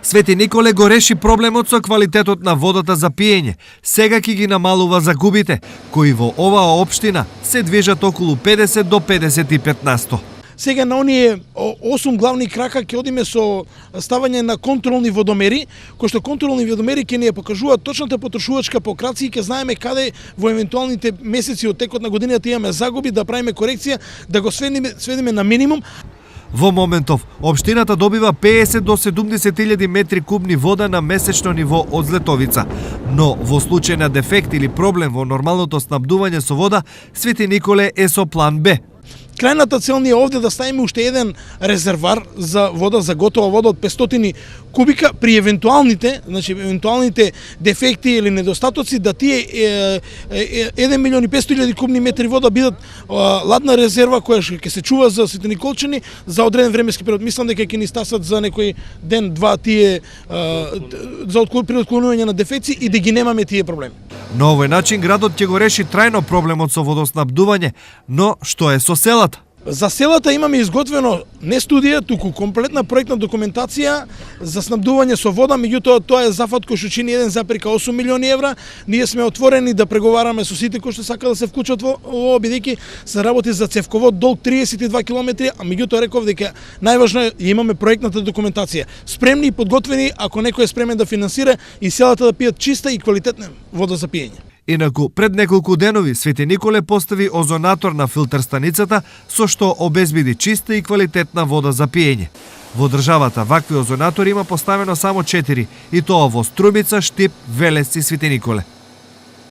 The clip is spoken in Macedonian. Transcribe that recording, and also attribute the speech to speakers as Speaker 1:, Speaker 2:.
Speaker 1: Свети Николе го реши проблемот со квалитетот на водата за пиење. Сега ќе ги намалува загубите, кои во оваа општина се движат околу 50 до 55%.
Speaker 2: Сега на оние 8 главни крака ќе одиме со ставање на контролни водомери, кои што контролни водомери ќе ни ја покажуваат точната потрошувачка по краци и ќе знаеме каде во евентуалните месеци од текот на годината имаме загуби, да правиме корекција, да го сведиме на минимум.
Speaker 1: Во моментов, општината добива 50 до 70.000 метри кубни вода на месечно ниво од Злетовица. Но во случај на дефект или проблем во нормалното снабдување со вода, Свети Николе е со план Б.
Speaker 2: Крајната цел ни е овде да ставиме уште еден резервар за вода, за готова вода од 500 кубика при евентуалните дефекти или недостатоци, да тие 1.500.000 кубни метри вода бидат ладна резерва која ќе се чува за Свети Николчани за одреден временски период. Мислам дека ќе ни стасат за некој ден, два тие за отклонување на дефекти и да ги немаме тие проблеми.
Speaker 1: На овој начин градот ќе го реши трајно проблемот со водоснабдување, но што е со селата?
Speaker 2: За селата имаме изготвено не студија, туку комплетна проектна документација за снабдување со вода, меѓутоа тоа е зафат кој што чини 1,8 милиони евра. Ние сме отворени да преговараме со сите кои што сака да се вклучат во ово, бидејќи се работи за цевковод долг 32 километри, а меѓутоа реков дека најважно е имаме проектната документација. Спремни и подготвени ако некој е спремен да финансира и селата да пијат чиста и квалитетна вода за пиење.
Speaker 1: Инаку, пред неколку денови Свети Николе постави озонатор на филтер станицата, со што обезбеди чиста и квалитетна вода за пиење. Во државата вакви озонатори има поставено само 4, и тоа во Струмица, Штип, Велес и Свети Николе.